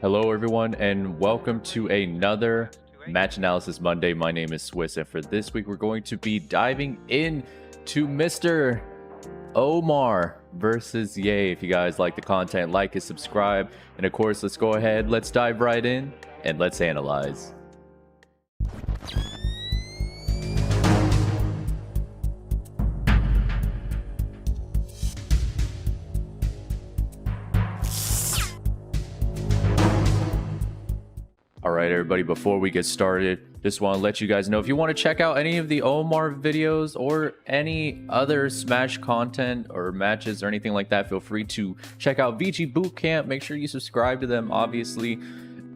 Hello everyone and welcome to another Match Analysis Monday. My name is Swiss and for this week we're going to be diving into Mr. Omar versus Yei. If you guys like the content, like and subscribe. And of course, let's go ahead, let's dive right in and let's analyze. Alright everybody, before we get started, just want to let you guys know if you want to check out any of the Omar videos or any other Smash content or matches or anything like that, feel free to check out VG Bootcamp. Make sure you subscribe to them, obviously.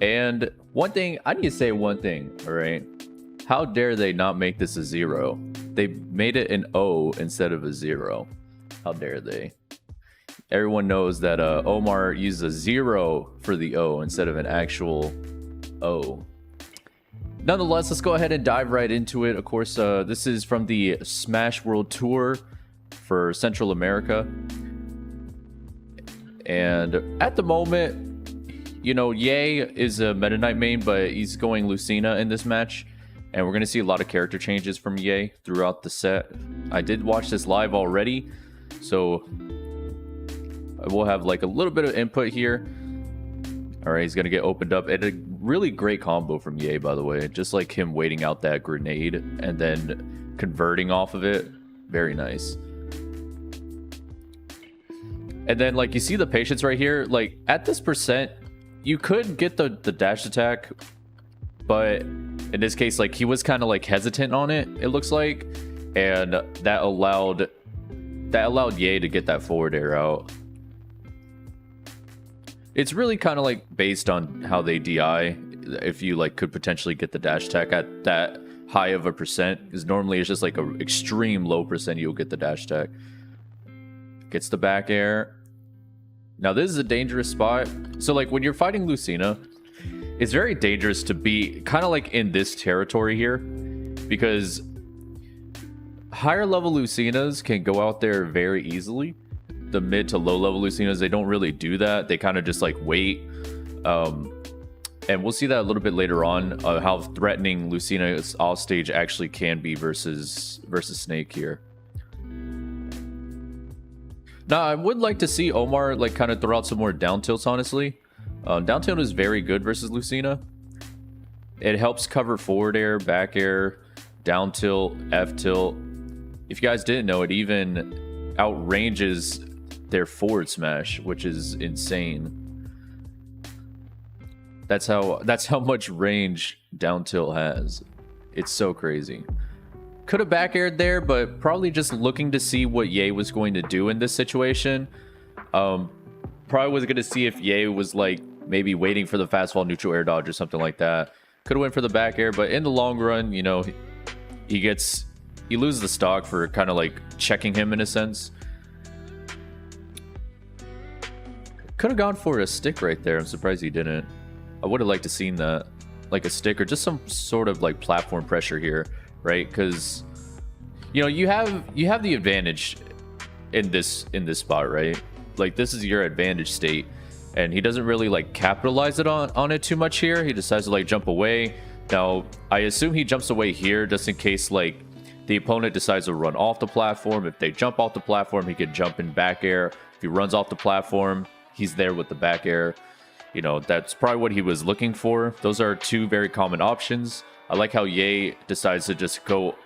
And one thing, I need to say one thing, alright? How dare they not make this a 0? They made it an O instead of a 0. How dare they? Everyone knows that Omar used a 0 for the O instead of an actual O. Nonetheless, let's go ahead and dive right into it. Of course, this is from the Smash World Tour for Central America. And at the moment, you know, Yei is a Meta Knight main, but he's going Lucina in this match. And we're going to see a lot of character changes from Yei throughout the set. I did watch this live already, so we'll have like a little bit of input here. Alright, he's going to get opened up. And a really great combo from Yei, by the way. Just like him waiting out that grenade and then converting off of it. Very nice. And then, like, you see the patience right here. Like, at this percent, you could get the dash attack. But in this case, like, he was kind of, like, hesitant on it, it looks like. And that allowed Yei to get that forward air out. It's really kind of like based on how they DI, if you like could potentially get the dash attack at that high of a percent, because normally it's just like an extreme low percent you'll get the dash attack. Gets the back air. Now this is a dangerous spot. So like when you're fighting Lucina, it's very dangerous to be kind of like in this territory here, because higher level Lucinas can go out there very easily. The mid to low level Lucinas, they don't really do that. They kind of just like wait. And we'll see that a little bit later on, how threatening Lucina's offstage actually can be versus Snake here. Now, I would like to see Omar like kind of throw out some more down tilts, honestly. Down tilt is very good versus Lucina. It helps cover forward air, back air, down tilt, F tilt. If you guys didn't know, it even outranges their forward smash, which is insane. That's how much range down tilt has. It's so crazy. Could have back aired there, but probably just looking to see what Yei was going to do in this situation. Probably was going to see if Yei was like maybe waiting for the fastball neutral air dodge or something like that. Could have went for the back air, but in the long run, you know, he loses the stock for kind of like checking him in a sense. Could have gone for a stick right there. I'm surprised he didn't. I would have liked to seen that, like a stick or just some sort of like platform pressure here, right? Because you know you have the advantage in this spot, right? Like this is your advantage state, and he doesn't really like capitalize it on it too much here. He decides to like jump away. Now I assume he jumps away here just in case like the opponent decides to run off the platform. If they jump off the platform, he could jump in back air. If he runs off the platform, he's there with the back air. You know, that's probably what he was looking for. Those are two very common options. I like how Yei decides to just go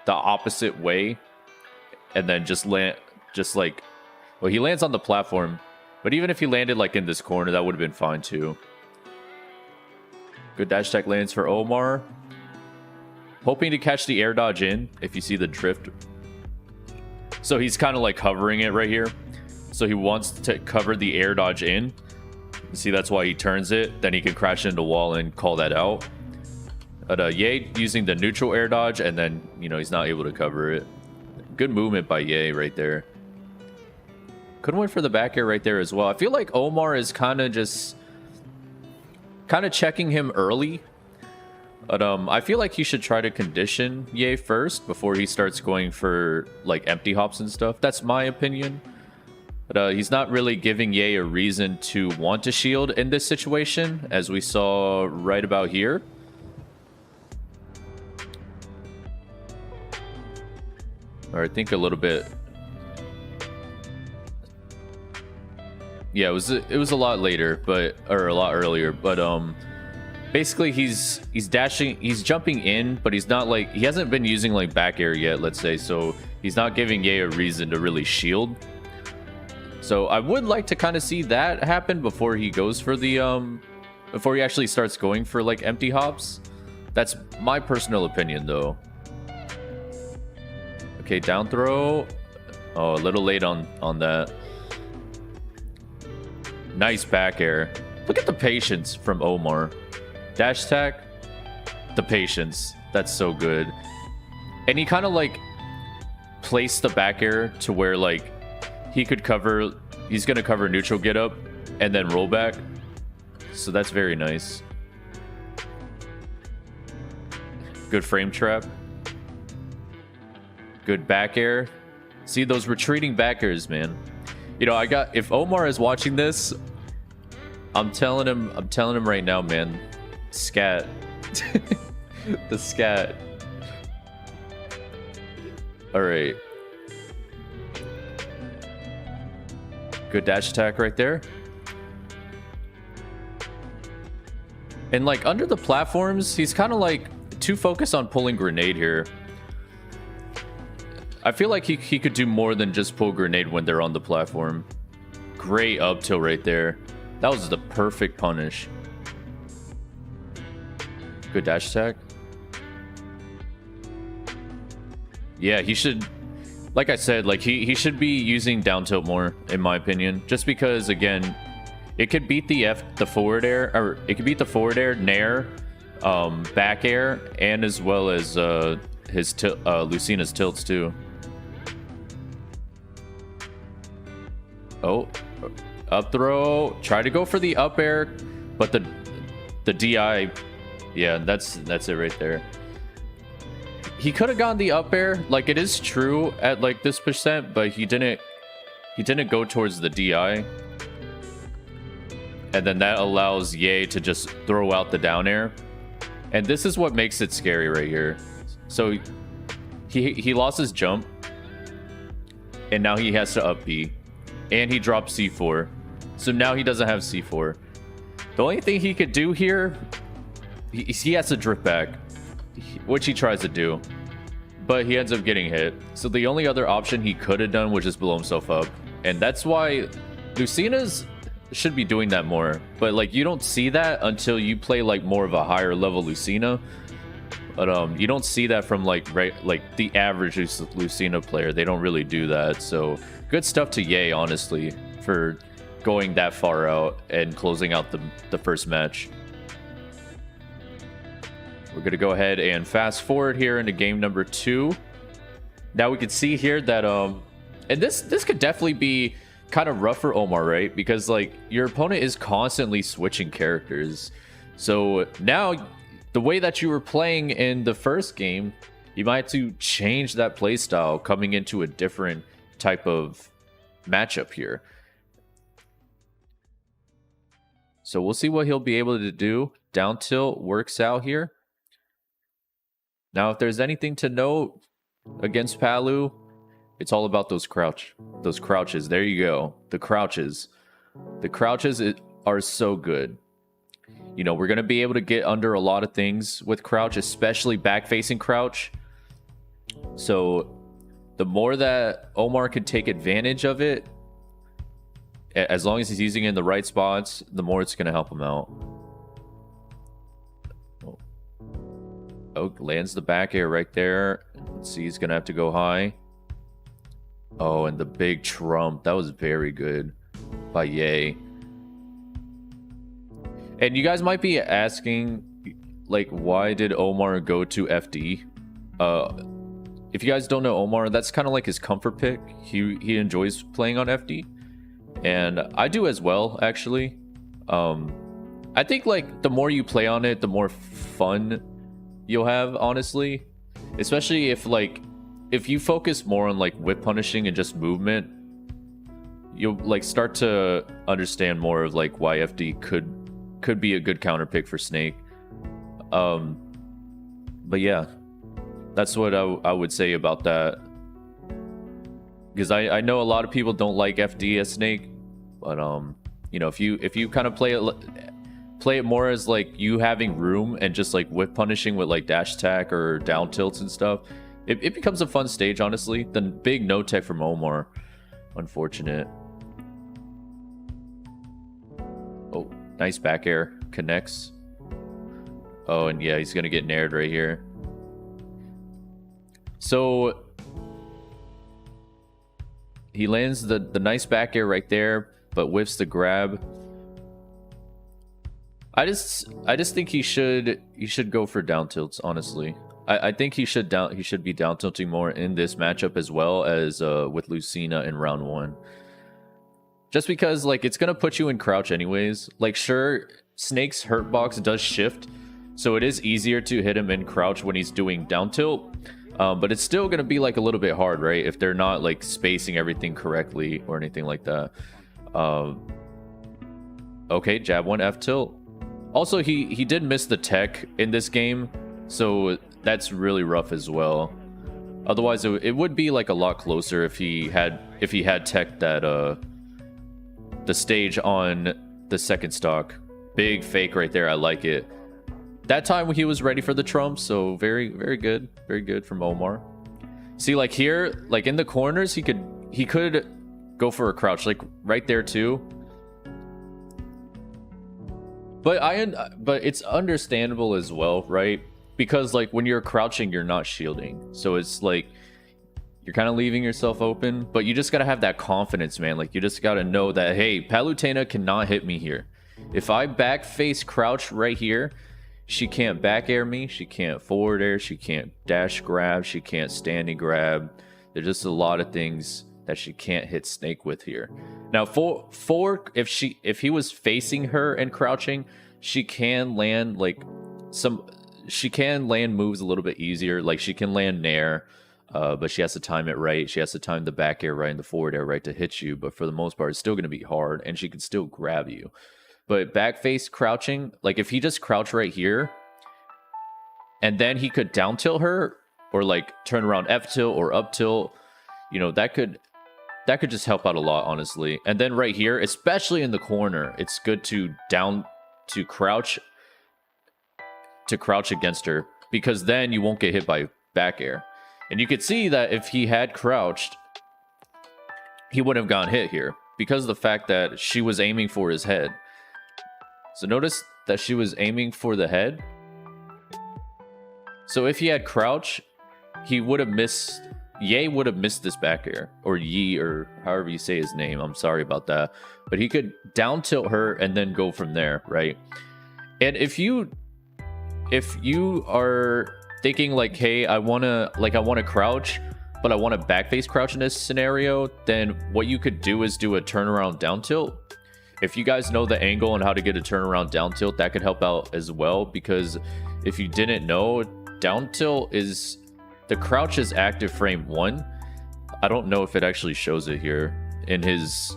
the opposite way and then just land, just like, well, he lands on the platform, but even if he landed like in this corner, that would have been fine too. Good dash attack lands for Omar. Hoping to catch the air dodge in, if you see the drift. So he's kind of like hovering it right here. So he wants to cover the air dodge in. You see, that's why he turns it. Then he can crash into the wall and call that out. But Yei using the neutral air dodge, and then, you know, he's not able to cover it. Good movement by Yei right there. Could have went for the back air right there as well. I feel like Omar is kind of checking him early. But I feel like he should try to condition Yei first before he starts going for like empty hops and stuff. That's my opinion. But he's not really giving Yei a reason to want to shield in this situation, as we saw right about here. Or I think a little bit. Yeah, it was a lot later, or a lot earlier, but basically he's dashing, he's jumping in, but he's not like, he hasn't been using like back air yet, let's say, so he's not giving Yei a reason to really shield. So I would like to kind of see that happen before he goes for the before he actually starts going for like empty hops. That's my personal opinion though. Okay, down throw. Oh, a little late on that. Nice back air. Look at the patience from Omar. Dash attack. The patience. That's so good. And he kind of like placed the back air to where like he could cover. He's going to cover neutral get up and then roll back. So that's very nice. Good frame trap. Good back air. See those retreating back airs, man. You know, if Omar is watching this, I'm telling him right now, man. Scat. The scat. All right. Good dash attack right there. And like under the platforms, he's kind of like too focused on pulling grenade here. I feel like he could do more than just pull grenade when they're on the platform. Great up tilt right there. That was the perfect punish. Good dash attack. Yeah, he should, like I said, like he should be using down tilt more, in my opinion. Just because, again, it could beat the forward air, or it could beat the forward air, nair, back air, and as well as Lucina's tilts too. Oh, up throw. Try to go for the up air, but the DI, yeah, that's it right there. He could have gone the up air, like it is true at like this percent, but he didn't go towards the DI. And then that allows Yei to just throw out the down air. And this is what makes it scary right here. So he lost his jump, and now he has to up B. And he dropped C4. So now he doesn't have C4. The only thing he could do here, he has to drift back, which he tries to do. But he ends up getting hit. So the only other option he could have done was just blow himself up. And that's why Lucina's should be doing that more. But like you don't see that until you play like more of a higher level Lucina. But you don't see that from like the average Lucina player. They don't really do that. So good stuff to Yei, honestly, for going that far out and closing out the first match. We're gonna go ahead and fast forward here into game number 2. Now we can see here that and this could definitely be kind of rough for Omar, right? Because like your opponent is constantly switching characters. So now the way that you were playing in the first game, you might have to change that playstyle coming into a different type of matchup here. So we'll see what he'll be able to do. Down tilt works out here. Now, if there's anything to note against Palu, it's all about those crouches. There you go. The crouches. The crouches are so good. You know, we're going to be able to get under a lot of things with crouch, especially back-facing crouch. So the more that Omar can take advantage of it, as long as he's using it in the right spots, the more it's going to help him out. Oh, lands the back air right there. Let's see, he's going to have to go high. Oh, and the big trump. That was very good by Yei. And you guys might be asking, like, why did Omar go to FD? If you guys don't know Omar, that's kind of like his comfort pick. He enjoys playing on FD. And I do as well, actually. I think, like, the more you play on it, the more fun you'll have, honestly. Especially if, like, if you focus more on, like, whip punishing and just movement, you'll like start to understand more of like why FD could be a good counter pick for Snake. But yeah, that's what I would say about that. Because I know a lot of people don't like FD as Snake, but you know, if you kind of play it more as like you having room and just like whip punishing with like dash attack or down tilts and stuff, it becomes a fun stage, honestly. The big no tech from Omar, unfortunate. Oh, nice back air, connects. Oh, and yeah, he's gonna get nared right here. So he lands the nice back air right there, but whiffs the grab. I just think he should go for down tilts, honestly. I think he should be down tilting more in this matchup as well as with Lucina in round 1. Just because like it's gonna put you in crouch anyways. Like sure, Snake's hurt box does shift, so it is easier to hit him in crouch when he's doing down tilt. But it's still going to be like a little bit hard, right? If they're not like spacing everything correctly or anything like that. Okay, jab 1 F tilt. Also, he did miss the tech in this game, so that's really rough as well. Otherwise, it would be like a lot closer if he had tech that the stage on the second stock. Big fake right there. I like it. That time he was ready for the trump, so very good from Omar. See, like here, like in the corners, he could go for a crouch, like right there too. But it's understandable as well, right? Because like when you're crouching, you're not shielding, so it's like you're kind of leaving yourself open. But you just gotta have that confidence, man. Like you just gotta know that, hey, Palutena cannot hit me here. If I back face crouch right here, she can't back air me, she can't forward air, she can't dash grab, she can't standing grab. There's just a lot of things that she can't hit Snake with here. Now if he was facing her and crouching, she can land like she can land moves a little bit easier. Like she can land nair, but she has to time it right. She has to time the back air right and the forward air right to hit you. But for the most part, it's still going to be hard, and she can still grab you. But back face crouching, like if he just crouch right here, and then he could down tilt her, or like turn around F tilt or up tilt, you know, that could just help out a lot, honestly. And then right here, especially in the corner, it's good to crouch against her, because then you won't get hit by back air. And you could see that if he had crouched, he wouldn't have gotten hit here because of the fact that she was aiming for his head. So notice that she was aiming for the head. So if he had crouch, he would have missed. Yei would have missed this back air, or Yi, or however you say his name. I'm sorry about that. But he could down tilt her and then go from there, right? And if you are thinking like, hey, I wanna crouch, but I want to back face crouch in this scenario, then what you could do is do a turnaround down tilt. If you guys know the angle and how to get a turnaround down tilt, that could help out as well. Because if you didn't know, down tilt is, the crouch is active frame 1. I don't know if it actually shows it here in his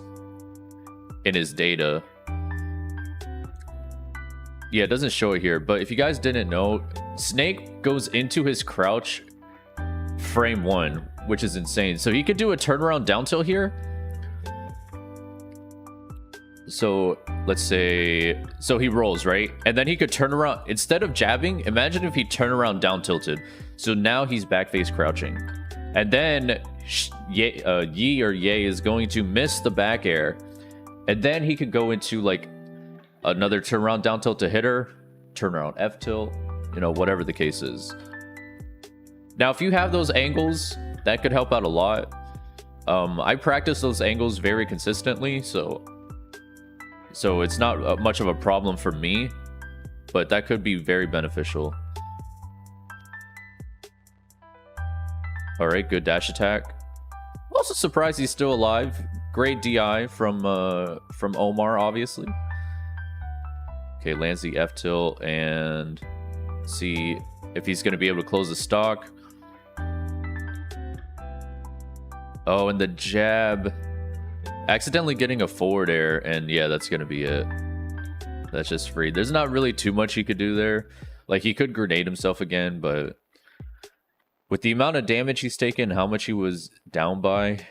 data. Yeah, it doesn't show it here, but if you guys didn't know, Snake goes into his crouch frame 1, which is insane. So he could do a turnaround down tilt here. So let's say, so he rolls, right? And then he could turn around, instead of jabbing, imagine if he turned around down tilted. So now he's back face crouching. And then Yi or Yei is going to miss the back air. And then he could go into like another turnaround down tilt to hit her, turn around F tilt, you know, whatever the case is. Now, if you have those angles, that could help out a lot. I practice those angles very consistently, so it's not much of a problem for me, but that could be very beneficial. All right, good dash attack. I'm also surprised he's still alive. Great DI from Omar, obviously. Okay, lands the F tilt and see if he's going to be able to close the stock. Oh, and the jab. Accidentally getting a forward air, and yeah, that's gonna be it. That's just free. There's not really too much he could do there. Like, he could grenade himself again, but with the amount of damage he's taken, how much he was down by,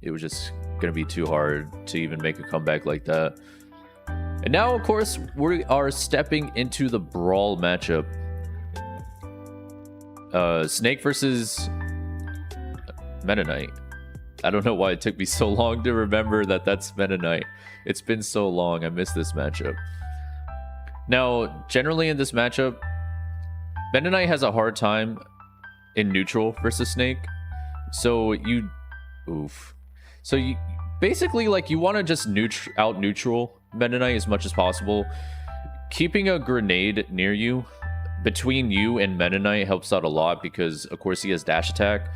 it was just gonna be too hard to even make a comeback like that. And now, of course, we are stepping into the brawl matchup. Snake versus Meta Knight. I don't know why it took me so long to remember that that's Meta Knight. It's been so long. I missed this matchup. Now, generally in this matchup, Meta Knight has a hard time in neutral versus Snake. So you... Oof. So you... Basically, like, you want to just out neutral Meta Knight as much as possible. Keeping a grenade near you, between you and Meta Knight, helps out a lot because, of course, he has dash attack.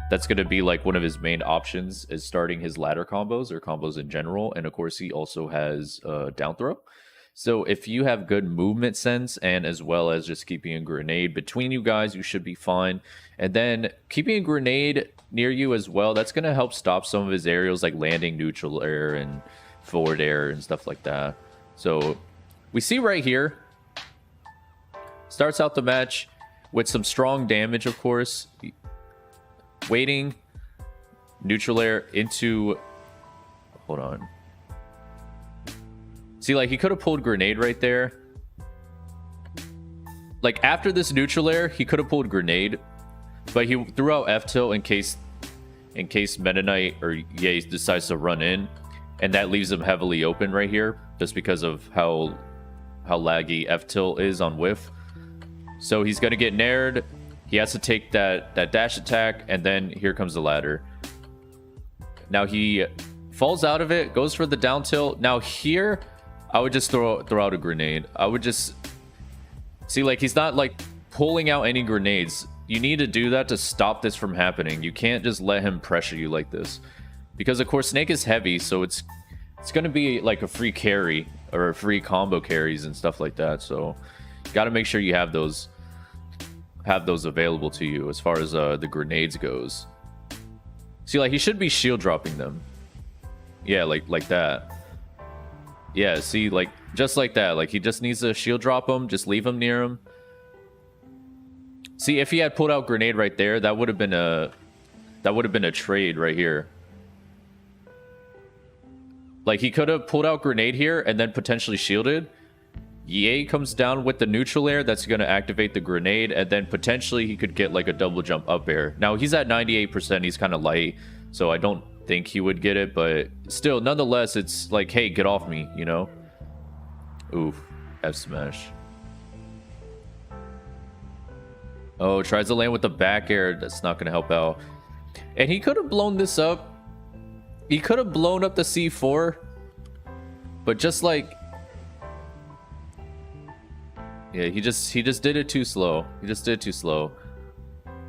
That's going to be, like, one of his main options is starting his ladder combos or combos in general. And, of course, he also has down throw. So if you have good movement sense and as well as just keeping a grenade between you guys, you should be fine. And then keeping a grenade near you as well, that's going to help stop some of his aerials like landing neutral air and forward air and stuff like that. So we see right here, starts out the match with some strong damage, of course. Waiting, neutral air into... Hold on. See, like, he could have pulled grenade right there. Like, after this neutral air, he could have pulled grenade, but he threw out F-tilt in case Meta Knight or Yei decides to run in, and that leaves him heavily open right here, just because of how laggy F-tilt is on whiff. So he's gonna get nared. He has to take that dash attack, and then here comes the ladder. Now he falls out of it, goes for the down tilt. Now here, I would just throw out a grenade. I would just... See, like, he's not, like, pulling out any grenades. You need to do that to stop this from happening. You can't just let him pressure you like this. Because, of course, Snake is heavy, so it's going to be, like, a free carry or a free combo carries and stuff like that. So, you got to make sure you have those available to you as far as the grenades goes. See, like, he should be shield dropping them. Yeah, like that. Yeah, see, like, just like that. Like, he just needs to shield drop him. Just leave him near him. See, if he had pulled out grenade right there, that would have been a trade right here. Like, he could have pulled out grenade here and then potentially shielded. Yei comes down with the neutral air. That's going to activate the grenade. And then potentially he could get, like, a double jump up air. Now, he's at 98%. He's kind of light. So I don't think he would get it, but still, nonetheless, it's like, hey, get off me, you know? Oof, F smash. Oh, tries to land with the back air. That's not gonna help out. And he could have blown this up. He could have blown up the C4, but just like, yeah, he just did it too slow. He just did it too slow.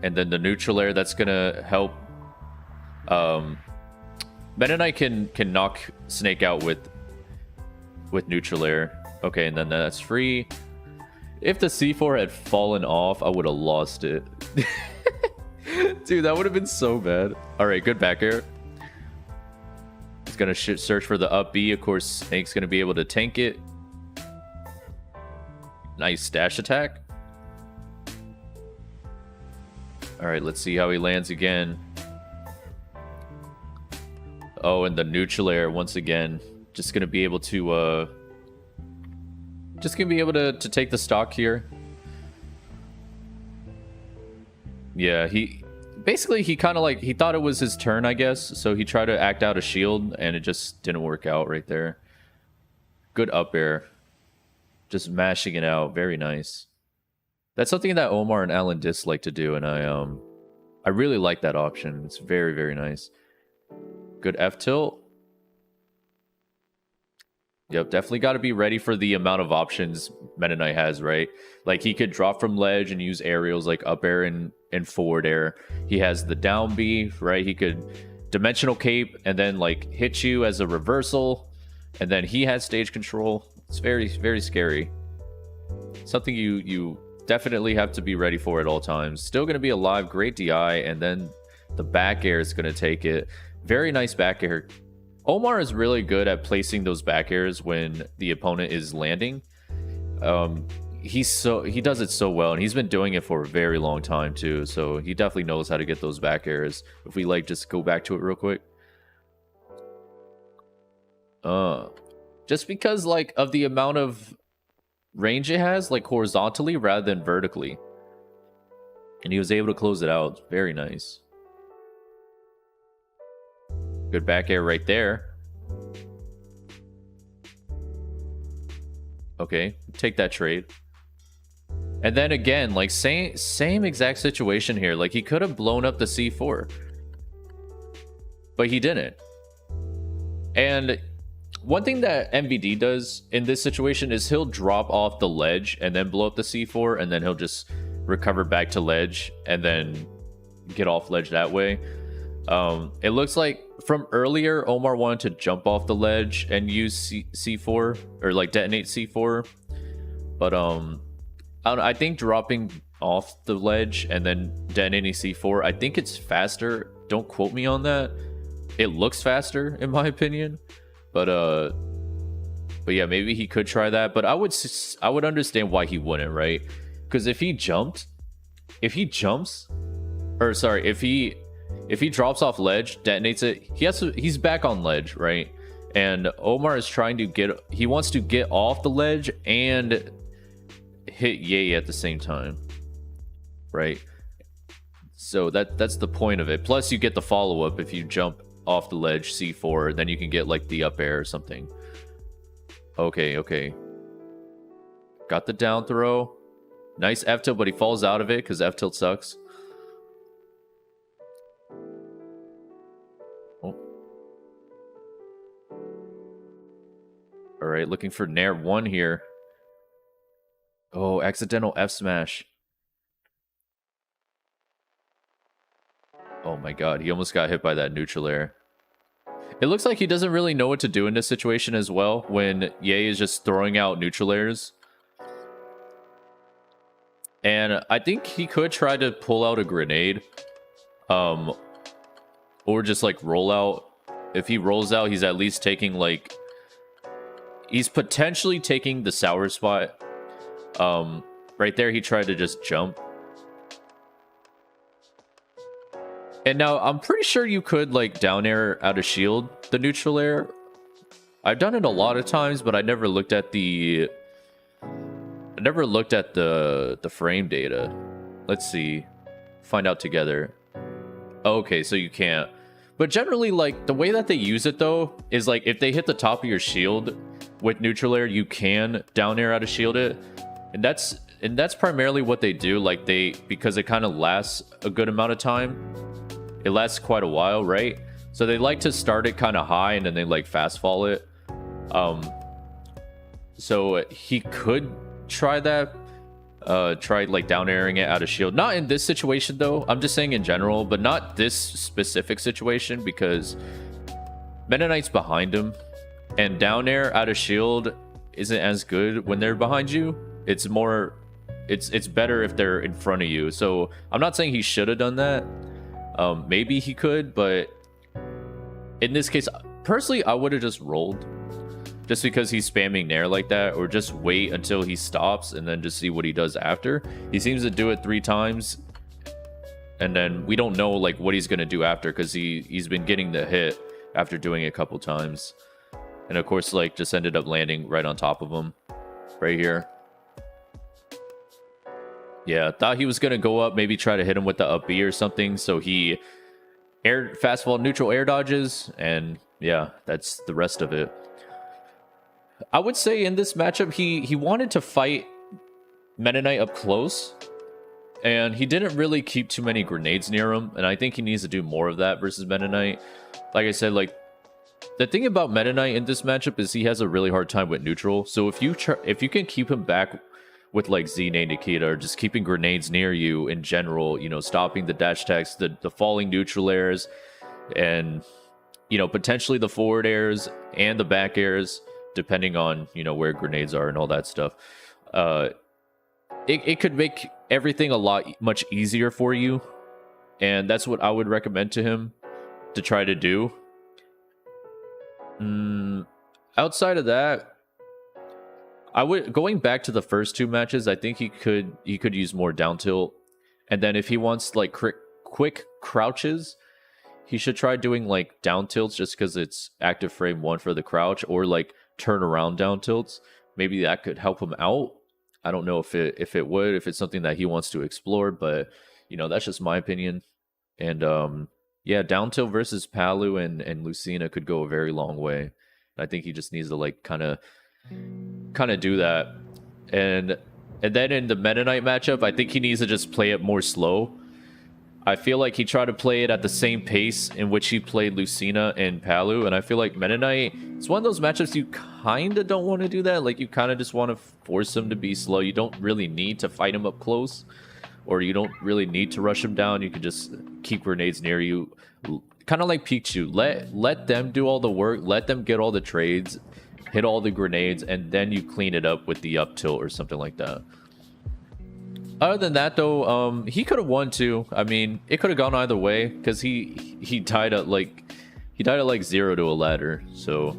And then the neutral air, that's gonna help. Meta Knight can knock Snake out with neutral air. Okay, and then that's free. If the C4 had fallen off, I would have lost it. Dude, that would have been so bad. Alright, good back air. He's gonna search for the up B. Of course, Snake's gonna be able to tank it. Nice dash attack. Alright, let's see how he lands again. Oh, and the neutral air once again. Just gonna be able to to take the stock here. Yeah, he kind of like, he thought it was his turn, I guess. So he tried to act out a shield and it just didn't work out right there. Good up air. Just mashing it out. Very nice. That's something that Omar and Alan dislike to do, and I really like that option. It's very, very nice. Good F tilt. Yep, definitely got to be ready for the amount of options Meta Knight has, right? Like, he could drop from ledge and use aerials like up air and forward air. He has the down B, right? He could dimensional cape and then, like, hit you as a reversal. And then he has stage control. It's very, very scary. Something you definitely have to be ready for at all times. Still going to be alive. Great DI. And then the back air is going to take it. Very nice back air Omar is really good at placing those back airs when the opponent is landing. He does it so well, and he's been doing it for a very long time too. So he definitely knows how to get those back airs. If we like just go back to it real quick. Just because like of the amount of range it has, like horizontally rather than vertically. And he was able to close it out. Very nice. Good back air right there. Okay, take that trade. And then again, like same exact situation here. Like he could have blown up the C4. But he didn't. And one thing that MVD does in this situation is he'll drop off the ledge and then blow up the C4, and then he'll just recover back to ledge and then get off ledge that way. It looks like from earlier, Omar wanted to jump off the ledge and use C4 or like detonate C4, but I think dropping off the ledge and then detonating C4, I think it's faster. Don't quote me on that. It looks faster in my opinion, but yeah, maybe he could try that. But I would understand why he wouldn't, right? Because if he drops off ledge, detonates it, he's back on ledge, right? And Omar is trying to he wants to get off the ledge and hit Yei at the same time, right? So that's the point of it. Plus you get the follow-up if you jump off the ledge C4, then you can get like the up air or something. Okay. Got the down throw. Nice F tilt, but he falls out of it because F tilt sucks. Oh. Alright, looking for Nair 1 here. Oh, accidental F smash. Oh my god, he almost got hit by that neutral air. It looks like he doesn't really know what to do in this situation as well when Yei is just throwing out neutral airs. And I think he could try to pull out a grenade. Or just like roll out. If he rolls out, he's at least taking like... He's potentially taking the sour spot. Right there, he tried to just jump. And now, I'm pretty sure you could, like, down air out of shield the neutral air. I've done it a lot of times, but I never looked at the... the frame data. Let's see. Find out together. Okay, so you can't. But generally, like, the way that they use it, though, is, like, if they hit the top of your shield with neutral air, you can down air out of shield it. And that's primarily what they do, like, because it kind of lasts a good amount of time. It lasts quite a while, right? So they like to start it kind of high and then they like fast fall it. So he could try that. Try like down airing it out of shield. Not in this situation though. I'm just saying in general, but not this specific situation because Meta Knight's behind him. And down air out of shield isn't as good when they're behind you. It's more... It's better if they're in front of you. So I'm not saying he should have done that. Maybe he could, but in this case, personally, I would have just rolled. Just because he's spamming Nair like that, or just wait until he stops and then just see what he does after. He seems to do it 3 times, and then we don't know like what he's gonna do after because he's been getting the hit after doing it a couple times, and of course, like just ended up landing right on top of him, right here. Yeah, thought he was going to go up, maybe try to hit him with the up B or something. So he fastball neutral air dodges. And yeah, that's the rest of it. I would say in this matchup, he wanted to fight Meta Knight up close. And he didn't really keep too many grenades near him. And I think he needs to do more of that versus Meta Knight. Like I said, like the thing about Meta Knight in this matchup is he has a really hard time with neutral. So if you can keep him back with like Z-Nade Nikita, or just keeping grenades near you in general, you know, stopping the dash attacks, the falling neutral airs, and, you know, potentially the forward airs and the back airs, depending on, you know, where grenades are and all that stuff. It could make everything much easier for you. And that's what I would recommend to him to try to do. Outside of that, I would going back to the first two matches. I think he could use more down tilt, and then if he wants like quick crouches, he should try doing like down tilts just because it's active frame 1 for the crouch, or like turn around down tilts. Maybe that could help him out. I don't know if it's something that he wants to explore, but that's just my opinion. And yeah, down tilt versus Palu and Lucina could go a very long way. I think he just needs to like kind of do that. And then in the Meta Knight matchup, I think he needs to just play it more slow. I feel like he tried to play it at the same pace in which he played Lucina and Palu, and I feel like Meta Knight, it's one of those matchups you kind of don't want to do that. Like, you kind of just want to force him to be slow. You don't really need to fight him up close, or you don't really need to rush him down. You can just keep grenades near you. Kind of like Pikachu. Let them do all the work. Let them get all the trades, hit all the grenades, and then you clean it up with the up tilt or something like that. Other than that, though, he could have won too. I mean, it could have gone either way because he died at like 0 to a ladder. So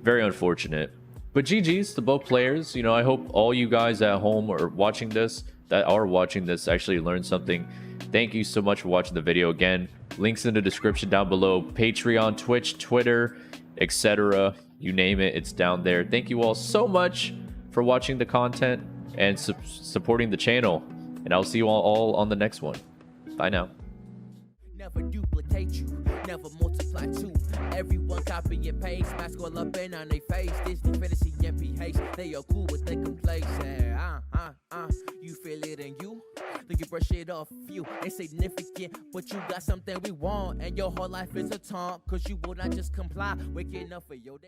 very unfortunate. But GG's to both players. I hope all you guys at home or watching this actually learned something. Thank you so much for watching the video. Again, links in the description down below. Patreon, Twitch, Twitter, etc. You name it, it's down there. Thank you all so much for watching the content and supporting the channel. And I'll see you all on the next one. Bye now. Never duplicate you, never multiply two. Everyone copy and paste, mask all up in on their face. Disney fantasy MPH, they are cool with their complaints. Yeah, you feel it in you, then you brush it off you. Ain't significant, but you got something we want, and your whole life is a taunt, cause you will not just comply. Waking up for your day.